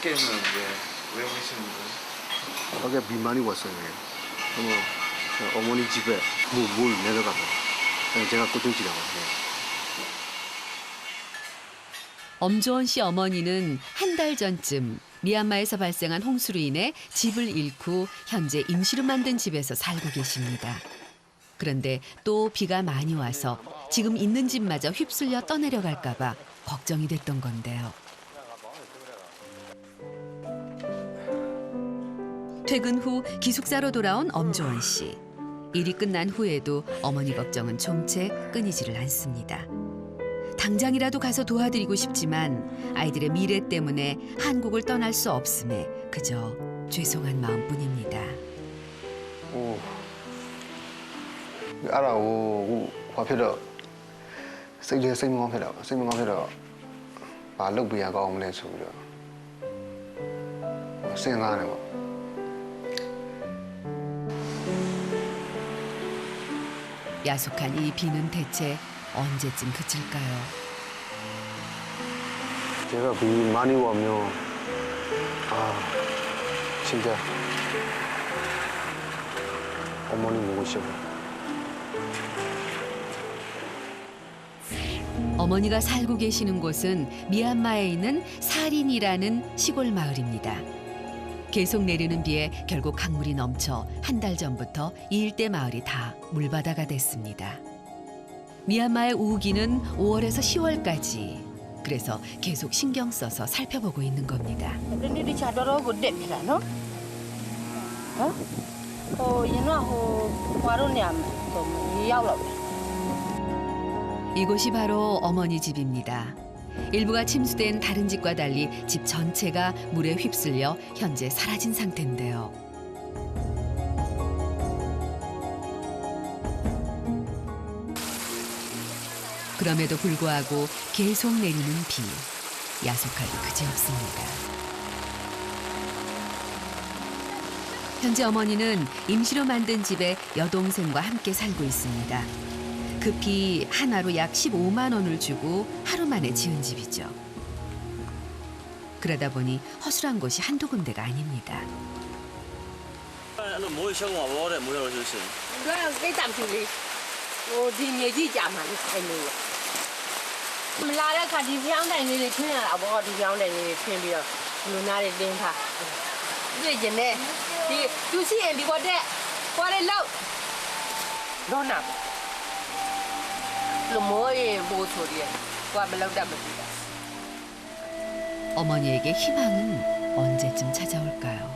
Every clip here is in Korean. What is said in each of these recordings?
밖에는 왜 오시는 거예요? 밖에 비 많이 왔어요. 어머니 집에 물 내려가고 제가 고정지라고 해요. 엄조원 씨 어머니는 한 달 전쯤 미얀마에서 발생한 홍수로 인해 집을 잃고 현재 임시로 만든 집에서 살고 계십니다. 그런데 또 비가 많이 와서 지금 있는 집마저 휩쓸려 떠내려갈까 봐 걱정이 됐던 건데요. 퇴근 후 기숙사로 돌아온 엄조원 씨. 일이 끝난 후에도 어머니 걱정은 좀채 끊이지를 않습니다. 당장이라도 가서 도와드리고 싶지만 아이들의 미래 때문에 한국을 떠날 수 없음에 그저 죄송한 마음뿐입니다. 알아오, 화피러 생제 생명 화피러 말로 비야가 없네 소리로 생각하네 뭐. 야속한 이 비는 대체 언제쯤 그칠까요? 제가 비 많이 오면 진짜 어머니 보고 싶어요. 어머니가 살고 계시는 곳은 미얀마에 있는 사린이라는 시골 마을입니다. 계속 내리는 비에 결국 강물이 넘쳐 한 달 전부터 이 일대 마을이 다 물바다가 됐습니다. 미얀마의 우기는 5월에서 10월까지. 그래서 계속 신경 써서 살펴보고 있는 겁니다. 이곳이 바로 어머니 집입니다. 일부가 침수된 다른 집과 달리 집 전체가 물에 휩쓸려 현재 사라진 상태인데요. 그럼에도 불구하고 계속 내리는 비, 야속하기 그지없습니다. 현재 어머니는 임시로 만든 집에 여동생과 함께 살고 있습니다. 급히 하나로 약 15만 원을 주고 하루 만에 지은 집이죠. 그러다 보니 허술한 곳이 한두 군데가 아닙니다. 어머니에게 희망은 언제쯤 찾아올까요?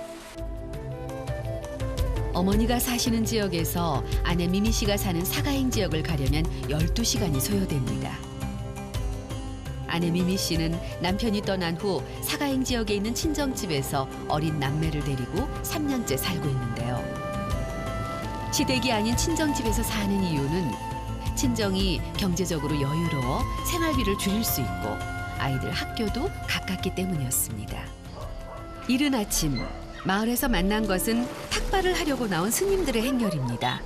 어머니가 사시는 지역에서 아내 미미 씨가 사는 사가행 지역을 가려면 12시간이 소요됩니다. 아내 미미 씨는 남편이 떠난 후 사가행 지역에 있는 친정집에서 어린 남매를 데리고 3년째 살고 있는데요. 시댁이 아닌 친정집에서 사는 이유는 친정이 경제적으로 여유로워 생활비를 줄일 수 있고 아이들 학교도 가깝기 때문이었습니다. 이른 아침 마을에서 만난 것은 탁발을 하려고 나온 스님들의 행렬입니다.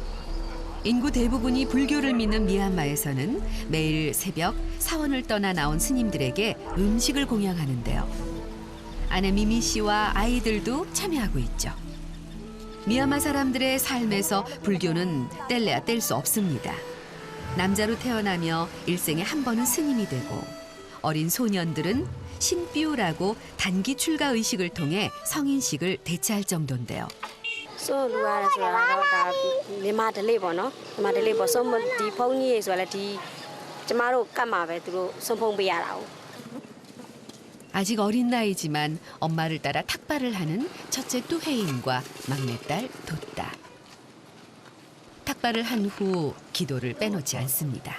인구 대부분이 불교를 믿는 미얀마에서는 매일 새벽 사원을 떠나 나온 스님들에게 음식을 공양하는데요. 아내 미미 씨와 아이들도 참여하고 있죠. 미얀마 사람들의 삶에서 불교는 뗄래야 뗄 수 없습니다. 남자로 태어나며 일생에 한 번은 스님이 되고 어린 소년들은 신비우라고 단기 출가 의식을 통해 성인식을 대체할 정도인데요. 아직 어린 나이지만 엄마를 따라 탁발을 하는 첫째 뚜혜인과 막내딸 돛다. 탁발을 한 후 기도를 빼놓지 않습니다.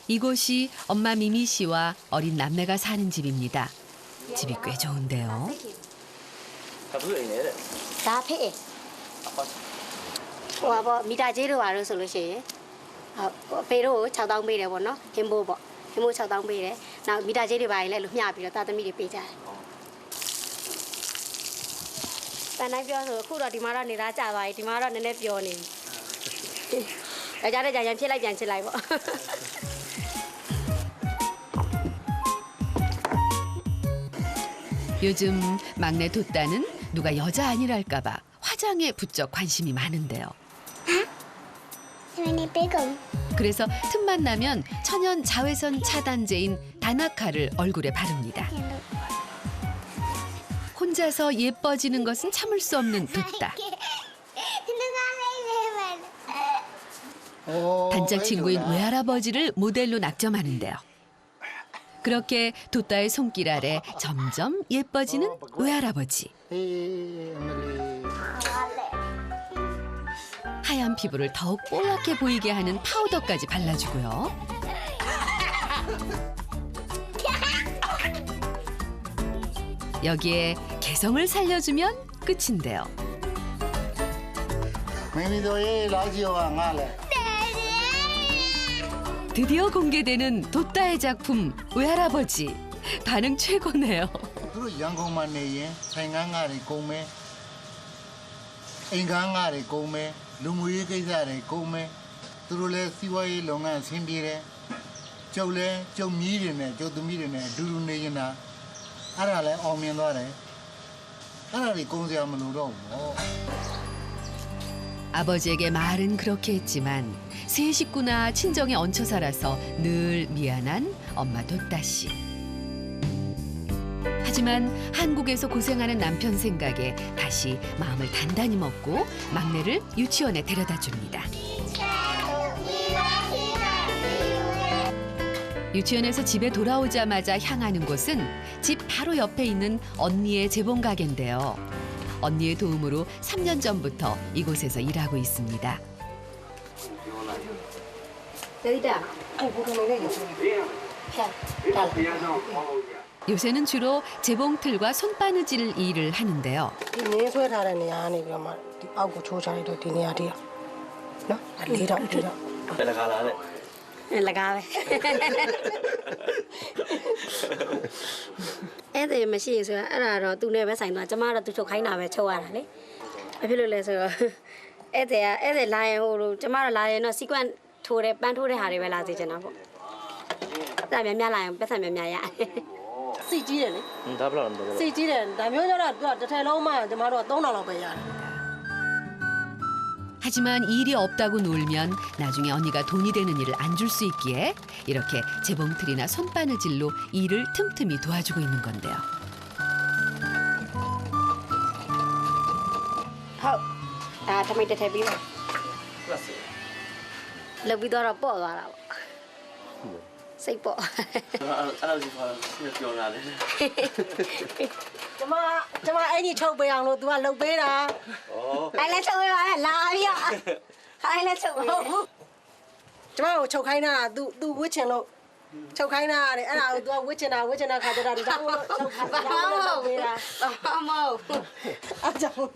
이곳이 엄마 미미 씨와 어린 남매가 사는 집입니다. 집이 꽤 좋은데요. 미다제로 와서 솔로시 배로 차당 배래 보노 햄보 차당 배래 나 미다제리 바이래 루냐 비로 따뜻미리 빼자 딴တိုင်းပြောဆိုအခုတော့ဒီမှာတော့နေတာကြာသွားပြီဒီမှာတော့နည်းနည်းပျော်နေပြီဒါကြတဲ့ကြာရင်ဖြစ်လိုက်ပြန်ချစ်လိုက်ပေါ့ 요즘 막내 돛다는 누가 여자 아니랄까 봐 화장에 부쩍 관심이 많은데요. 그래서 틈만 나면 천연 자외선 차단제인 다나카를 얼굴에 바릅니다. 혼자서 예뻐지는 것은 참을 수 없는 돛다. 단짝 친구인 외할아버지를 모델로 낙점하는데요. 그렇게 돛다의 손길 아래 점점 예뻐지는 외할아버지. 하얀 피부를 더욱 뽀얗게 보이게 하는 파우더까지 발라주고요. 여기에 개성을 살려주면 끝인데요. 드디어 공개되는 돛다의 작품 외할아버지. 반응 최고네요. 아버지에게 말은 그렇게 했지만 세 식구나 친정에 얹혀 살아서 늘 미안한 엄마 돛다 씨. 하지만 한국에서 고생하는 남편 생각에 다시 마음을 단단히 먹고 막내를 유치원에 데려다 줍니다. 유치원에서 집에 돌아오자마자 향하는 곳은 집 바로 옆에 있는 언니의 재봉 가게인데요. 언니의 도움으로 3년 전부터 이곳에서 일하고 있습니다. 요새는 주로 재봉틀과 손바느질 일을 하는데요. 라가베. 애들မရှိဆိုအဲ့ဒါတော့သူနဲ့ပဲဆိုင်သွားကျမတော့သူချုပ်ခိုင်းတာပဲချုပ်ရတာလေဘာဖြစ်လို့လဲဆိုတော့ဧည့်သည်လာရင်ဟိုလိုကျမတော့လာရင်တော့ sequence ထိုးတယ်ပန်းထိုးတဲ့ဟာတွေပဲလာစေချင်တာပေါ့အဲ့ဒါများလာရင်ပတ်စံများရတယ်စိတ်ကြီးတယ်လေဒါဘယ်လောက်လဲစိတ်ကြီးတယ်ဒါမျိုးကျတော့သူကတစ်ထည်လုံးမှကျမတို့က3000လောက်ပဲရတယ် 하지만 일이 없다고 놀면 나중에 언니가 돈이 되는 일을 안 줄 수 있기에 이렇게 재봉틀이나 손바느질로 일을 틈틈이 도와주고 있는 건데요. 아, 토마토 대비. 러비더라 뻗어라. 세이뻐. 저마 애니 초보양로 누가 럭베라. 아이래 초보야 라비야. 아이래 초보. 저마 초카이나 두 위친로 초카이나 에라 누가 위친나 가져라 자고 초카이나 럭베라. 어머. 아자모.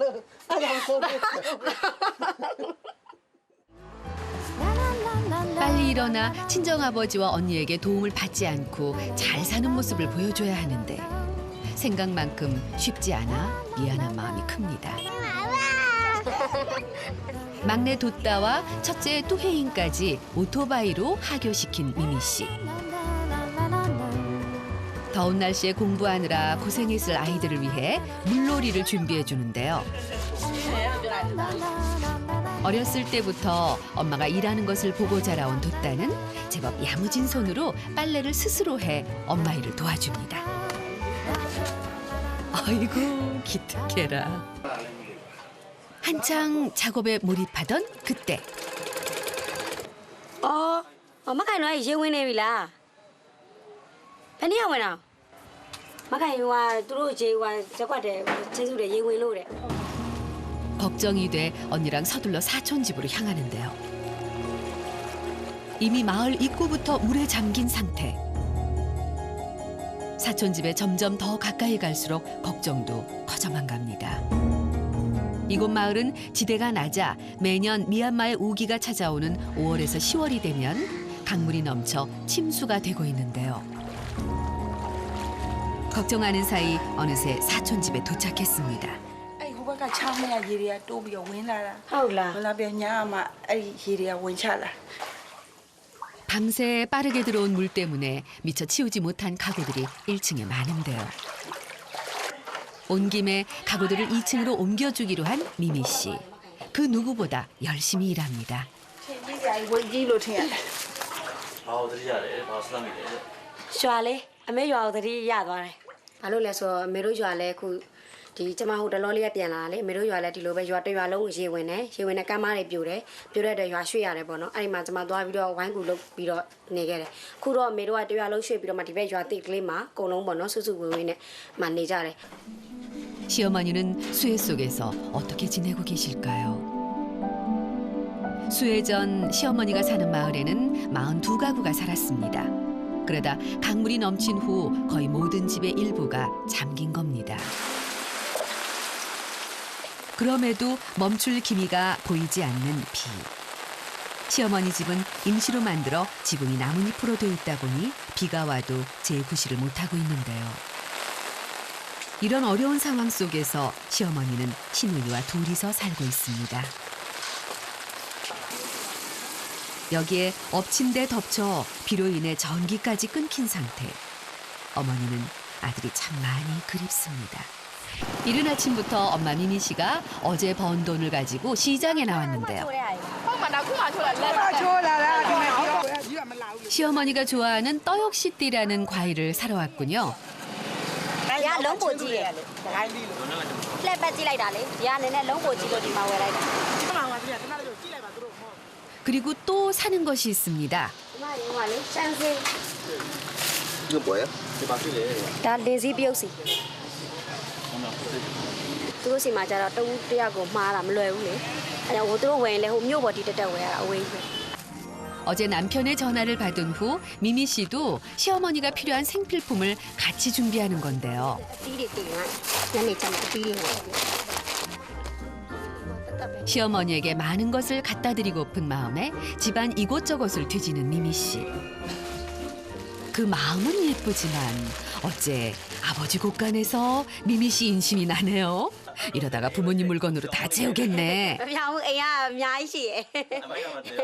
빨리 일어나 친정아버지와 언니에게 도움을 받지 않고 잘 사는 모습을 보여줘야 하는데 생각만큼 쉽지 않아 미안한 마음이 큽니다. 막내 돛다와 첫째 뚜혜인까지 오토바이로 하교시킨 미미 씨. 더운 날씨에 공부하느라 고생했을 아이들을 위해 물놀이를 준비해 주는데요. 어렸을 때부터 엄마가 일하는 것을 보고 자라온 돛다는 제법 야무진 손으로 빨래를 스스로 해 엄마 일을 도와줍니다. 아이고 기특해라. 한창 작업에 몰입하던 그때. 엄마 가이 너희 이제 오네 빌라. 아니야 뭐나. 마가이 와 들어 이제 와 저거대 제주도 예외로래. 걱정이 돼 언니랑 서둘러 사촌 집으로 향하는데요. 이미 마을 입구부터 물에 잠긴 상태. 사촌 집에 점점 더 가까이 갈수록 걱정도 커져만 갑니다. 이곳 마을은 지대가 낮아 매년 미얀마의 우기가 찾아오는 5월에서 10월이 되면 강물이 넘쳐 침수가 되고 있는데요. 걱정하는 사이 어느새 사촌 집에 도착했습니다. ကချောင်းနဲ့ရေတွေကတိုးပြီးတော့ဝင်လာတာ ဟုတ်လား ဝင်လာပြီးညမှာအဲ့ဒီရေတွေကဝင်ချလာ 밤새 빠르게 들어온 물 때문에 미처 치우지 못한 가구들이 1층에 많은데요. 온 김에 가구들을 2층으로 옮겨주기로 한 미미 씨. 그 누구보다 열심히 일합니다. ထင်းကြီးကြီးဝင်ကြီးလို့ထင်ရတယ် ဘာလို့တတိရတယ်ဘာစမ်းမိလဲ ရွာလေးအမေရွာကိုသတိရသွားတယ်ဘာလို့လဲဆိုတော့အမေတို့ရွာလဲအခုဒီကျမဟိုတလောလေးကပြန်လာတာလေအမေတို့ရွာလဲဒီလိုပဲရွာတစ်ရွာလုံးရေဝင်တယ်ရေဝင်တဲ့ကမ်းမတွေပြိုတယ်ပြိုတဲ့အတွက်ရွာရွှေ့ရတယ်ပေါ့နော်အဲ့ဒီမှာကျမသွားပြီးတော့ဝိုင်းကူလုပ်ပြီးတော့နေခဲ့တယ်အခုတော့အမေတို့ကတစ်ရွာလုံးရွှေ့ပြီးတော့မှဒီဘက်ရွာတိတ်ကလေးမှာအကုန်လုံးပေါ့နော်စုစုဝေးဝေးနဲ့မှနေကြတယ် 시어머니는 수해 속에서 어떻게 지내고 계실까요? 수해 전 시어머니가 사는 마을에는 42가구가 살았습니다. 그러다 강물이 넘친 후 거의 모든 집의 일부가 잠긴 겁니다. 그럼에도 멈출 기미가 보이지 않는 비. 시어머니 집은 임시로 만들어 지붕이 나뭇잎으로 되어 있다 보니 비가 와도 재구실을 못하고 있는데요. 이런 어려운 상황 속에서 시어머니는 시누이와 둘이서 살고 있습니다. 여기에 엎친 데 덮쳐 비로 인해 전기까지 끊긴 상태. 어머니는 아들이 참 많이 그립습니다. 이른 아침부터 엄마 미미 씨가 어제 번 돈을 가지고 시장에 나왔는데요. 시어머니가 좋아하는 떡역시띠라는 과일을 사러 왔군요. 야 롱보지 플랫 찍လိုက်တာလေ야နည်းနည်း 롱보지လို့ဒီမှာဝယ်လိုက်တာ 그리고 또 사는 것이 있습니다. ဒီမှာဒီမှာလေစမ်းစေး 이거 뭐야? ဒီပါဖြစ်လေ ဒါလင်းစည်းပြုတ်စီသူတို့စီမှာကျတော့တဦးတယောက်ကိုမှားတာမလွယ်ဘူးလေအဲဟိုသူတို့ဝယ်ရင်လေဟိုမြို့ပေါ်ဒီတက်တက်ဝယ်ရတာအဝေးကြီး 어제 남편의 전화를 받은 후 미미 씨도 시어머니가 필요한 생필품을 같이 준비하는 건데요. အတီးတွေတင်လိုက်ညနေကျမှအတီးတွေနဲ့ 시어머니에게 많은 것을 갖다 드리고픈 마음에 집안 이곳저곳을 뒤지는 미미 씨. 그 마음은 예쁘지만 어째 아버지 곳간에서 미미 씨 인심이 나네요. 이러다가 부모님 물건으로 다 채우겠네. မပြောင်းဘူးအိမ်ကအများကြီးရှိတယ် အမိုက်ကမတည်း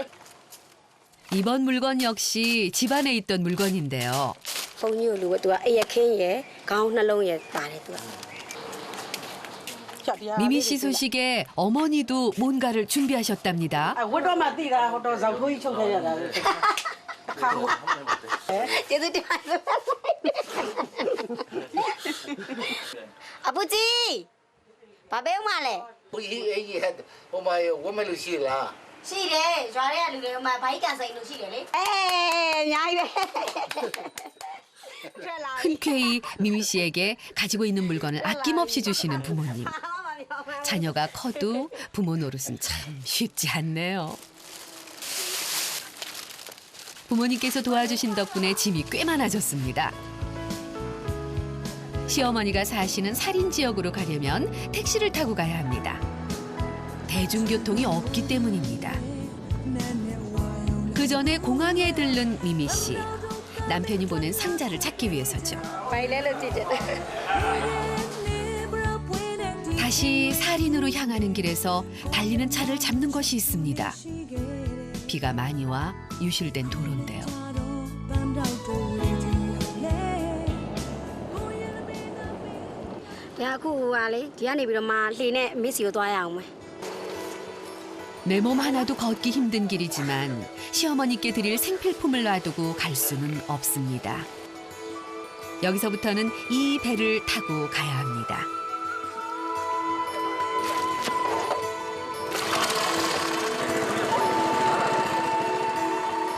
이번 물건 역시 집안에 있던 물건인데요. ဘုံကြီးကိုလူကသူကအိပ်ရခင်းရယ်ခေါင်းနှလုံးရယ်ပါတယ်သူက 미미 씨 소식에 어머니도 뭔가를 준비하셨답니다. ဝတ်တော့မှသိတာဟိုတော့ဇောက်ထိုးကြီးချုပ်ခဲ့ရတာလေခါကို ကျေးဇူးတင်ပါတယ်အပူကြီးဘာပေးဦးမလဲ 이 애기 엄마 원말로 씨라. ရှိတယ်ရွာထဲကလူတွေဟိုမှာဘိုက်ကန်စိန်လို့ရှိတယ်လေအေးအများကြီးပဲထွက်လာပြီ 흔쾌히 미미 씨에게 가지고 있는 물건을 아낌없이 주시는 부모님. 자녀가 커도 부모 노릇은 참 쉽지 않네요. 부모님께서 도와주신 덕분에 짐이 꽤 많아졌습니다. 시어머니가 사시는 살인 지역으로 가려면 택시를 타고 가야 합니다. 대중교통이 없기 때문입니다. 그 전에 공항에 들른 미미 씨. 남편이 보낸 상자를 찾기 위해서죠. ဘိုင်လဲလို့ကြည့်တယ် 다시 살인으로 향하는 길에서 달리는 차를 잡는 것이 있습니다. 비가 많이 와 유실된 도로인데요. 야အခုဟိုကလေဒီကနေပြီးတော့မှလှေနဲ့မစ်စီကိုသွားရအောင်မယ် 내 몸 하나도 걷기 힘든 길이지만 시어머니께 드릴 생필품을 놔두고 갈 수는 없습니다. 여기서부터는 이 배를 타고 가야 합니다.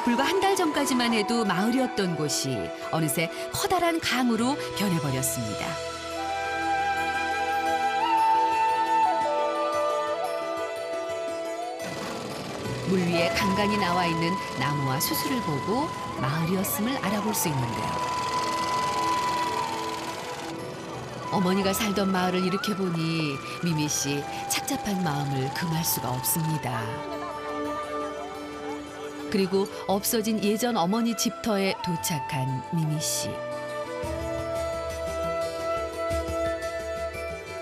불과 한 달 전까지만 해도 마을이었던 곳이 어느새 커다란 강으로 변해버렸습니다. 물 위에 간간히 나와 있는 나무와 수수를 보고 마을이었음을 알아볼 수 있는데요. 어머니가 살던 마을을 일으켜보니 미미 씨 착잡한 마음을 금할 수가 없습니다. 그리고 없어진 예전 어머니 집터에 도착한 미미 씨.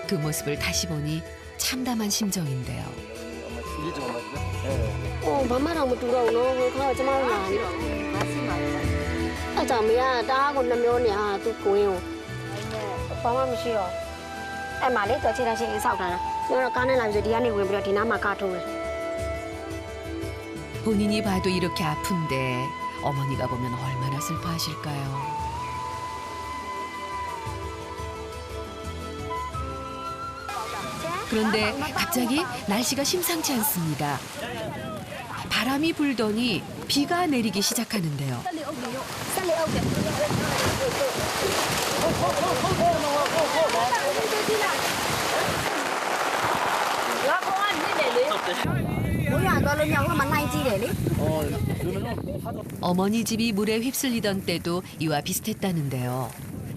그 모습을 다시 보니 참담한 심정인데요. 마마랑 못 들어오노. 그거 좀 하나. 아, 잠이야. 다하고 남녀냐. 또 고요. 마마 싫어. 말이 또 지라 신경 써가라. 너가 가는 날도 디안이 왜 그래? 디나마 가토. 본인이 봐도 이렇게 아픈데 어머니가 보면 얼마나 슬퍼하실까요? 그런데 갑자기 날씨가 심상치 않습니다. 바람이 불더니 비가 내리기 시작하는데요. 어머니 집이 물에 휩쓸리던 때도 이와 비슷했다는데요.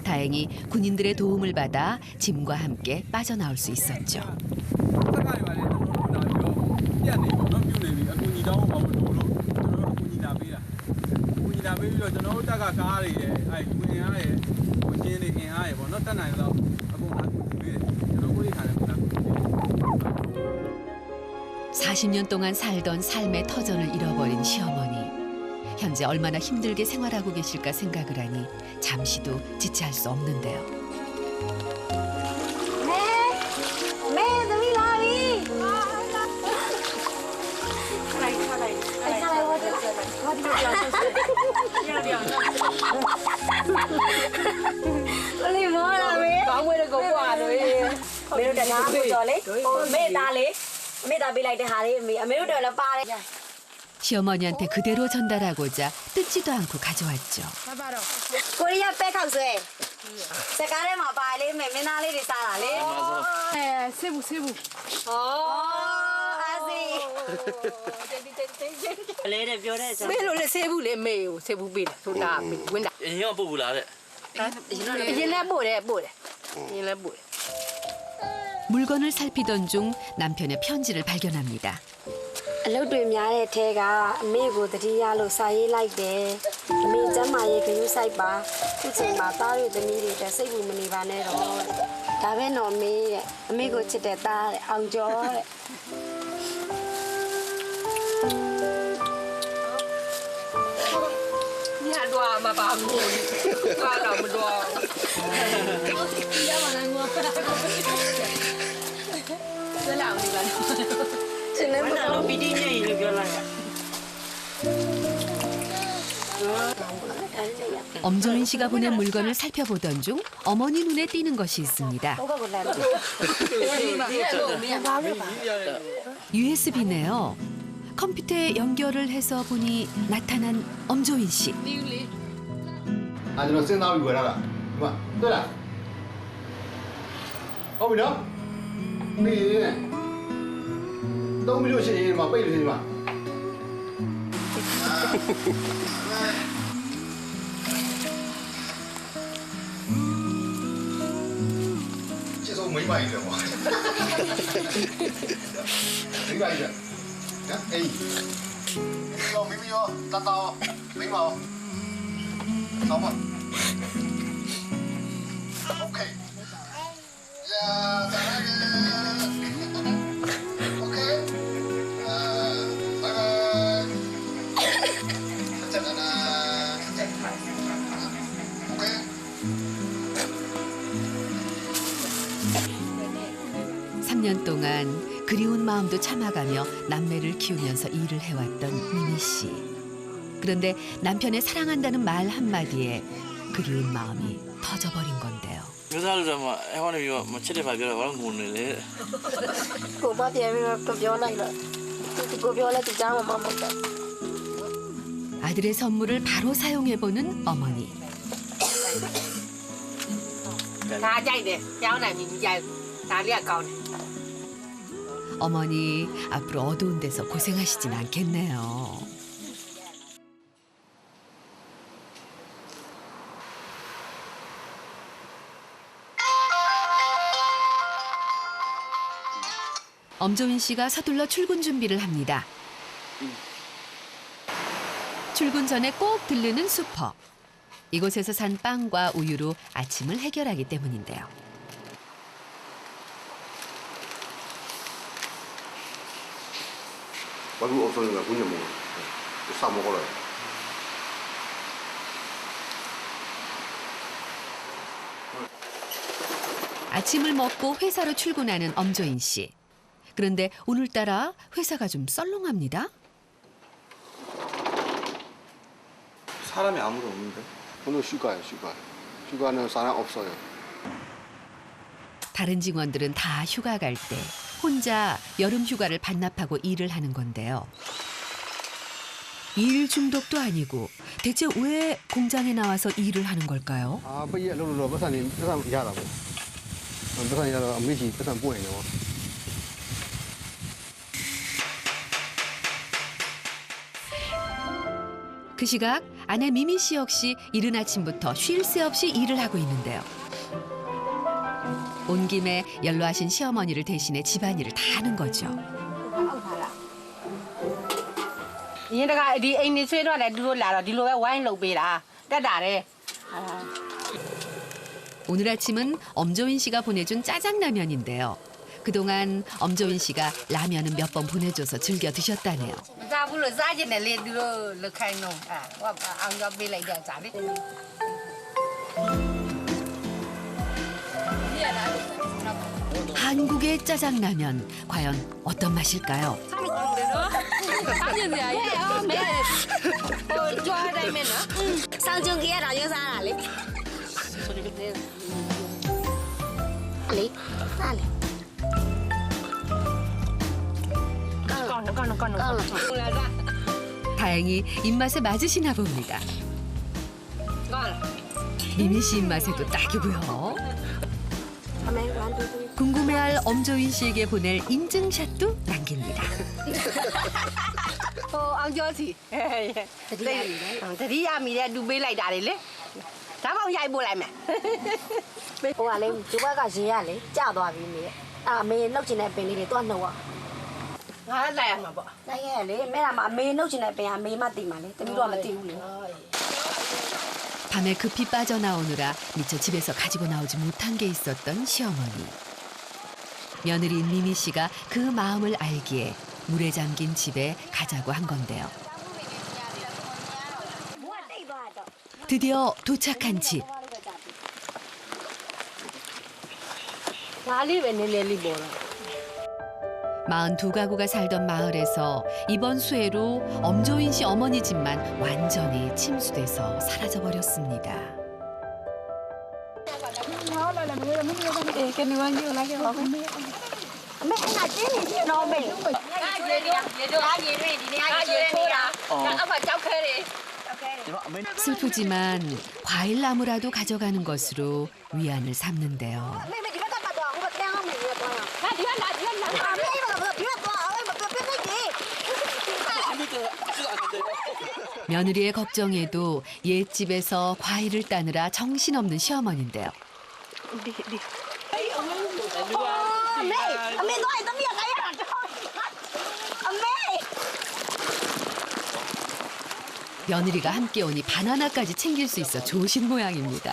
다행히 군인들의 도움을 받아 짐과 함께 빠져나올 수 있었죠. (40년) 동안 살던 삶의 터전을 잃어버린 시어머니. 현재 얼마나 힘들게 생활하고 계실까 생각을 하니 잠시도 지체할 수 없는데요. 시어머니한테 그대로 전달하고자 뜯지도 않고 가져왔죠. 코리아 백하우스에 색깔에 마바리 메미나리 사라리. 세부. 레레ပြောတဲ့ 매로래 세부래 매요. 세부 비라. 소나 win다. အရင်ကပုတ်ဘူးလားတဲ့ 얘네 뭐래. 얘네 뭐래. 물건을 살피던 중 남편의 편지를 발견합니다. အလုပ်တွေများတဲ့ထဲကအမေကိုတတိယလို့စာရေးလိုက်တယ်အမေကျမ်းမာရေးဂရုစိုက်ပါခုချိန်မှာသားတွေသမီးတွေတက်စိတ်ဝင်မနေပါနဲ့တော့ဒါပဲတော့အမေတဲ့အမေကိုချစ်တဲ့သားတဲ့အောင်ကျော်တဲ့ ညာတော့မပါဘူး။ကားတော့မတော့။ရမလားငါ။ဇလာဦးက ရှင်လည်းမ အဲ့ဒါ တော် လို့ပီတိညင်လို့ပြောလိုက်တာ 엄조인 씨가 보낸 물건을 살펴보던 중 어머니 눈에 띄는 것이 있습니다. ဘောက်ကလည်း USB네요. 컴퓨터에 연결을 해서 보니 나타난 엄조인 씨. ကျွန်တော်စဉ်းစားပြီးဝယ်လာတာဒီမှာတွေ့လားဟုတ်ပြီနော်ပြီးရင်3မိနစ်ရှိရင်ဒီမှာပိတ်လို့ဒီမှာကျေဆုံးမိမကြီးတယ်ကွာမိမကြီးနော်အေးရောမိမရောတတော်မိမရောဆောင်းမ Okay. Yeah, okay. Bye bye. Okay. 3년 동안 그리운 마음도 참아가며 남매를 키우면서 일을 해왔던 미미 씨. 그런데 남편의 사랑한다는 말 한마디에 그리운 마음이 터져버린 건데요. မျိုးသားလူတော်မှာအဲ့ဟောနေပြီးတော့မချစ်တဲ့ဘာပြောတော့ဘာလို့ငုံနေလဲ ကိုမပြေပြီးတော့ပြောလိုက်တော့ဒီကိုပြောလိုက်ဒီကြားမှာမဟုတ်တော့ 아들의 선물을 바로 사용해보는 어머니. ဒါကြိုက်တယ်။ကြောင်းနိုင်ပြီကြိုက်။ဒါလေးကကောင်းတယ် 어머니 앞으로 어두운 데서 고생하시진 않겠네요. 엄조인 씨가 서둘러 출근 준비를 합니다. 출근 전에 꼭 들르는 슈퍼. 이곳에서 산 빵과 우유로 아침을 해결하기 때문인데요. 얼굴 없어지니까 군요 먹어. 싸 먹어라. 아침을 먹고 회사로 출근하는 엄조인 씨. 그런데 오늘따라 회사가 좀 썰렁합니다. 사람이 아무도 없는데. 오늘 휴가예요, 휴가. 휴가는 사람 없어요. 다른 직원들은 다 휴가 갈 때 혼자 여름 휴가를 반납하고 일을 하는 건데요. 일 중독도 아니고 대체 왜 공장에 나와서 일을 하는 걸까요? 아, bây giờ lâu bắt sang ra là bắt sang ra là mấy gì bắt sang buổi nữa. 그 시각 아내 미미 씨 역시 이른 아침부터 쉴 새 없이 일을 하고 있는데요. 온 김에 연로하신 시어머니를 대신해 집안일을 다 하는 거죠. ရင်းတကဒီအိမ်နေဆွေးတော့လည်းသူတို့လာတော့ဒီလိုပဲဝိုင်းလုပ်ပေးတာတက်တာတယ် 오늘 아침은 엄조인 씨가 보내준 짜장라면인데요. 그동안 엄조인 씨가 라면은 몇 번 보내줘서 즐겨 드셨다네요. မစားဘူးလို့စားကျင်တယ်လေသူတို့လက်ခိုင်းတော့ဟိုအောင်ကြပေးလိုက်တော့စားလေ 한국의 짜장라면 과연 어떤 맛일까요? ကြွားတိုင်းမဲ့နော် စောင်းကျုံကြီးရတာရုပ်စားတာလေလေစားလေ ကောင်းကောင်းကောင်း ကောင်းလား လာစား 다행히 입맛에 맞으시나 봅니다. ကောင်းလား 미미 씨 입맛에도 딱이고요. အမေ1 2 3 궁금해할 엄조인 씨에게 보낼 인증샷도 남깁니다. ဟိုအောင်ကျော်စီတတိယမိတဲ့လူပေးလိုက်တာလေလေဒါမှမရိုက်ပို့လိုက်မယ် ဟိုကလေဒီဘက်ကရေရလေကျသွားပြီမေအဲ့အမေနှုတ်ချင်တဲ့ပင်လေးတွေတော့နှုတ်ရ ငါလိုက်ရမှာပေါ့ နိုင်ရလေမဲတာမှာအမေနှုတ်ချင်တဲ့ပင်ကအမေမှသိမှာလေတမီးတော့မသိဘူးလေ 밤에 급히 빠져나오느라 미처 집에서 가지고 나오지 못한 게 있었던 시어머니. 며느리인 미미 씨가 그 마음을 알기에 물에 잠긴 집에 가자고 한 건데요. 드디어 도착한 집. ငါလေးပဲနည်းနည်းလေးပေါ်တော့ 42가구가 살던 마을에서 이번 수해로 엄조인 씨 어머니 집만 완전히 침수돼서 사라져 버렸습니다. အမေအဲ့ဒါကျင်းနေရှင်တော့မေ ငါရေတွေဒီနေ့ငါရေထိုးတာငါအောက်ကကြောက်ခဲတယ် 슬프지만 과일나무라도 가져가는 것으로 위안을 삼는데요. အမေဒီဘက်ကပတ်တော့ဟိုကတန်းအောင်မေပြီးတော့ ငါဒီကလာဒီကလာ အမေအဲ့ဒါဒီဘက်တော့အဲ့မပြပြလိုက်ကြီး 며느리의 걱정에도 옛집에서 과일을 따느라 정신없는 시어머니인데요. အမေတော့အဲ့သမီးကခိုင်းရတာအမေ 며느리가 함께 오니 바나나까지 챙길 수 있어 좋으신 모양입니다.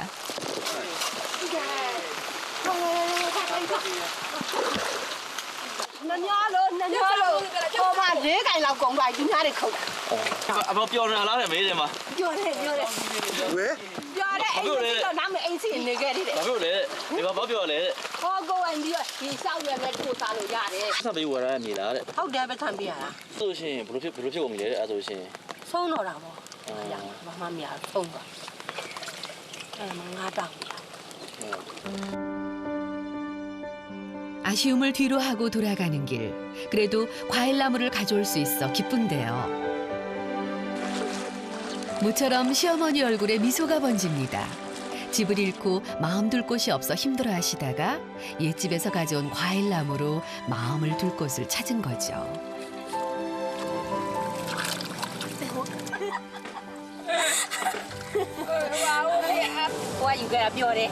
နညလို့ဟိုမှာ၄ခိုင်လောက်ကုန်သွားပြီသူများတွေခုတ်တာ အဖေပြောနေတာလားတဲ့မေးတယ်မှာ ပြောတယ် 왜? ပြောတယ်အိမ်စီတော့နားမအိမ်စီနေခဲ့တယ် ဘာဖြစ်လို့လဲဒီမှာဘာပြောလဲ ဟောကိုဝင်ပြီးတော့ဒီလျှောက်ရွယ်နဲ့ထိုးစားလို့ရတယ် ဆက်ပြီးဝယ်ရမြေလားတဲ့ ဟုတ်တယ်ပဲခံပြရတာ ဆိုရှင်ဘလို့ဖြစ်ကုန်ပြီလဲအဲ့ဆိုရှင် ဆုံးတော့တာပေါ့ဘာမှမရဆုံးသွားအဲ့မှာငါတောက်ပြ 아쉬움을 뒤로 하고 돌아가는 길. 그래도 과일나무를 가져올 수 있어 기쁜데요. 모처럼 시어머니 얼굴에 미소가 번집니다. 집을 잃고 마음 둘 곳이 없어 힘들어하시다가 옛집에서 가져온 과일나무로 마음을 둘 곳을 찾은 거죠. ဟိုကယူခဲ့တာပြောတယ်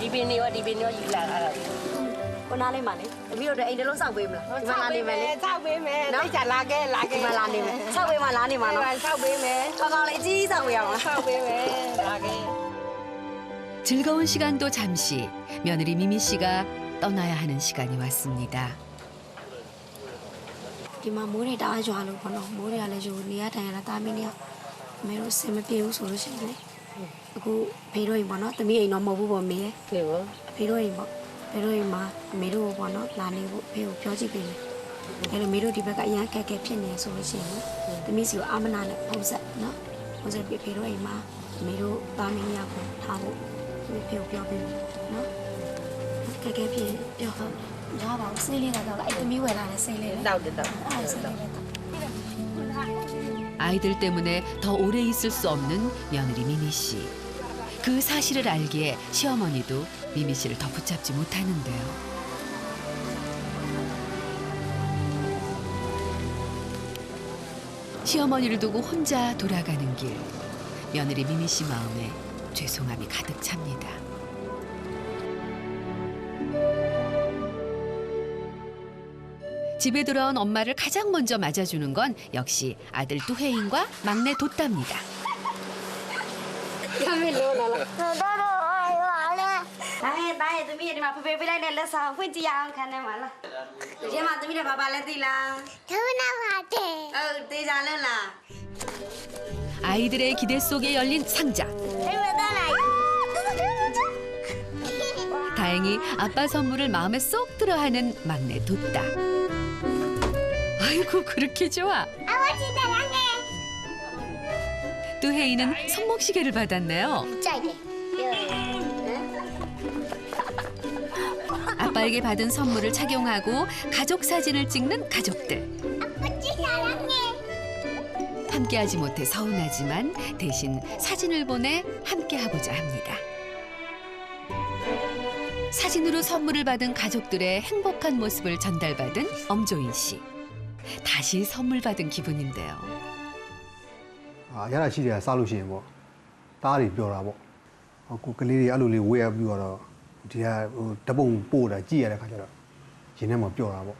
ဒီပင်နေရောယူလာတာ ကိုနားလေးပါလေတမီးတို့အိမ်တလုံးစောက်ပေးမလားဒီမှာလာနေမယ်လေ ဆောက်ပေးမယ်လိုက်ချလာခဲ့ ဒီမှာလာနေမယ်စောက်ပေးမှလာနေမှာနော် ဆောက်ပေးမယ် ကောင်းကောင်းလေးအကြီးစောက်ပေးရအောင် ဆောက်ပေးမယ်လာခဲ့ 즐거운 시간도 잠시 며느리 미미 씨가 떠나야 하는 시간이 왔습니다. ဒီ ဒီမှာမိုးတွေတအားရွာလို့ပေါ့နော်မိုးတွေကလည်းယူနေရတိုင်ရတာတာမင်းတွေကမေတို့စင်မပြေဘူးဆိုလို့ရှိရင်လေအခုဖေတို့အိမ်ပေါ့နော်သမီးအိမ်တော့မဟုတ်ဘူးပေါ့မေရဲ့ နေဘော ဖေတို့အိမ်ပေါ့ဖေတို့အိမ်မှာမေတို့ပေါ့နော်လာနေဖို့ဖေကိုပြောကြည့်ပေးမယ်အဲ့လိုမေတို့ဒီဘက်ကအရန်ခက်ခဲဖြစ်နေဆိုလို့ရှိရင်သမီးစီကိုအာမနာနဲ့ပုံဆက်နော်ပုံဆက်ပြီးဖေတို့အိမ်မှာမေတို့တာမင်းရောက်ကိုထားဖို့ဖေကိုပြောပေးမယ်နော်ခက်ခဲဖြစ်ပြောဟုတ်ရပါဘူးစိတ်လေးတော့အဲ့သမီးဝယ်လာတဲ့စိတ်လေး တောက်တယ်တောက် အဲ့စိတ်လေး 아이들 때문에 더 오래 있을 수 없는 며느리 미미 씨. 그 사실을 알기에 시어머니도 미미 씨를 더 붙잡지 못하는데요. 시어머니를 두고 혼자 돌아가는 길. 며느리 미미 씨 마음에 죄송함이 가득 찹니다. 집에 돌아온 엄마를 가장 먼저 맞아주는 건 역시 아들 뚜혜인과 막내 돛답니다. ရမေလို့လားတော်တားရဲ့သမီးဒီမှာဖေဖေပေးလိုက်တဲ့လက်ဆောင်ဖွင့်ကြည့်အောင်ခံနေမှာလားဒီမှာသမီးနဲ့ဘာလဲသိလားဟုတ်သေးကြလို့လား 아이들의 기대 속에 열린 상자. 다행히 아빠 선물을 마음에 쏙 들어하는 막내 돛다. 아이고 그렇게 좋아. 뚜혜이는 손목시계를 받았네요. 아빠에게 받은 선물을 착용하고 가족 사진을 찍는 가족들. 함께하지 못해 서운하지만 대신 사진을 보내 함께하고자 합니다. 사진으로 선물을 받은 가족들의 행복한 모습을 전달받은 엄조인 씨. 다시 선물 받은 기분인데요. 아, 야라 시리야 살루시에 뭐 딸이 뼈라 뭐. 그 그리리 알루리 왜 뼈라. 디야 더봉 보다 찌야 돼 가져라. 얘네 뭐 뼈라 뭐.